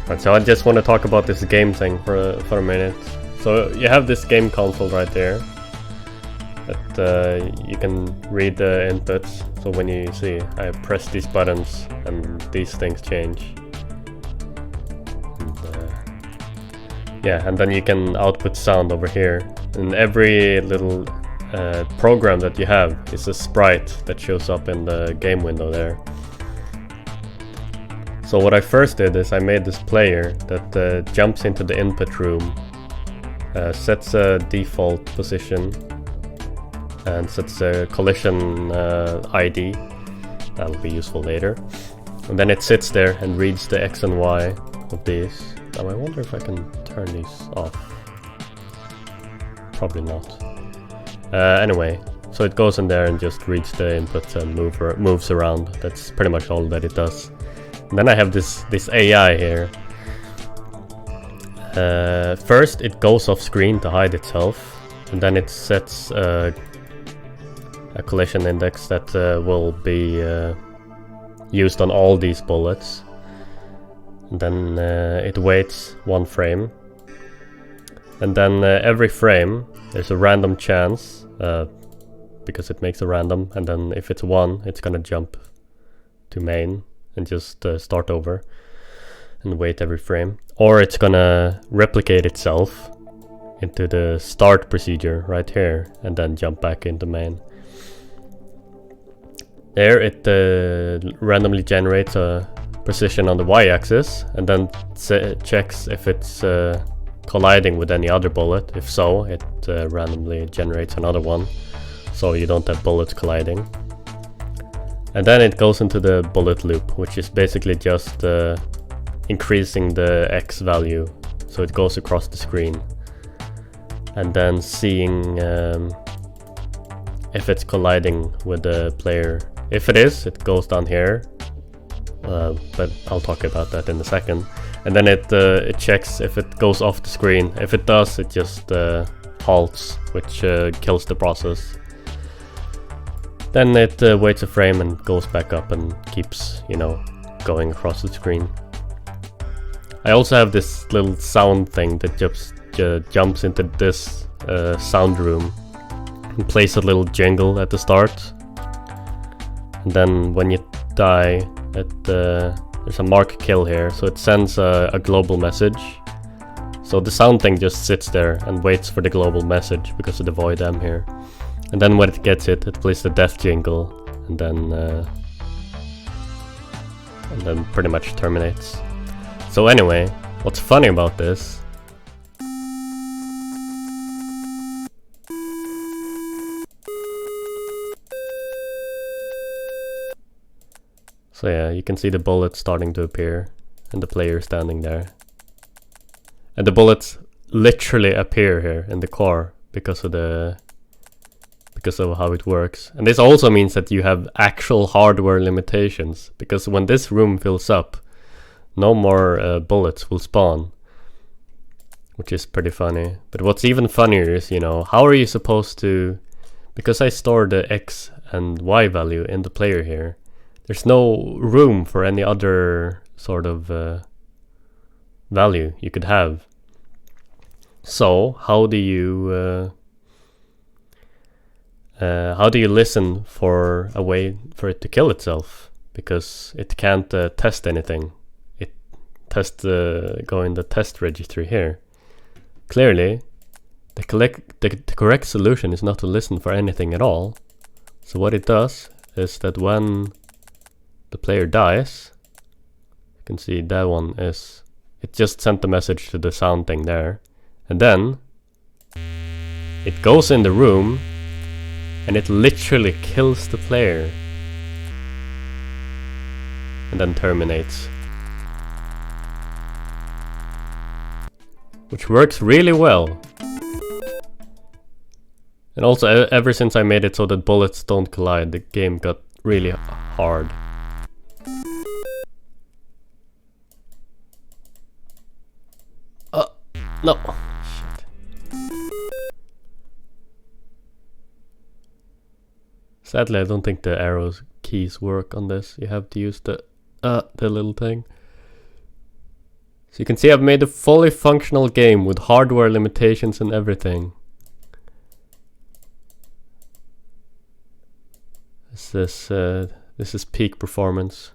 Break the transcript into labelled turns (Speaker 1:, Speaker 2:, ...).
Speaker 1: Right, so I just want to talk about this game thing for a minute. So you have this game console right there that you can read the inputs. So when you see I press these buttons and these things change. And, yeah, and then you can output sound over here. And every little program that you have is a sprite that shows up in the game window there. So what I first did is I made this player that jumps into the input room, sets a default position, and sets a collision ID. That'll be useful later. And then it sits there and reads the X and Y of these. Now I wonder if I can turn these off. Probably not. Anyway, so it goes in there and just reads the inputs and moves around. That's pretty much all that it does. And then I have this AI here. First it goes off screen to hide itself, and then it sets a collision index that will be used on all these bullets. And then it waits 1 frame, and then every frame there's a random chance, because it makes a random, and then if it's 1 it's gonna jump to main and just start over and wait every frame, or it's gonna replicate itself into the start procedure right here and then jump back into main. There it randomly generates a position on the y-axis and then checks if it's colliding with any other bullet. If so, it randomly generates another one, so you don't have bullets colliding. And then it goes into the bullet loop, which is basically just increasing the X value, so it goes across the screen. And then seeing if it's colliding with the player. If it is, it goes down here, but I'll talk about that in a second. And then it checks if it goes off the screen. If it does, it just halts, which kills the process. Then it waits a frame and goes back up and keeps, you know, going across the screen. I also have this little sound thing that just jumps into this sound room and plays a little jingle at the start. And then when you die, there's a mark kill here, so it sends a global message. So the sound thing just sits there and waits for the global message because of the void M here. And then when it gets it plays the death jingle, and then pretty much terminates. So anyway, what's funny about this so yeah, you can see the bullets starting to appear and the player standing there. And the bullets literally appear here in the core because of how it works. And this also means that you have actual hardware limitations, because when this room fills up, no more bullets will spawn, which is pretty funny. But what's even funnier is, you know, how are you supposed to, because I store the X and Y value in the player here, there's no room for any other sort of value you could have. So how do you listen for a way for it to kill itself? Because it can't test anything. It tests go in the test registry here. Clearly, the correct solution is not to listen for anything at all. So what it does is that when the player dies, you can see that one is, it just sent the message to the sound thing there, and then it goes in the room and it literally kills the player and then terminates, which works really well. And also, ever since I made it so that bullets don't collide, the game got really hard. No. Shit. Sadly, I don't think the arrows keys work on this. You have to use the little thing. So you can see I've made a fully functional game with hardware limitations and everything. This is peak performance.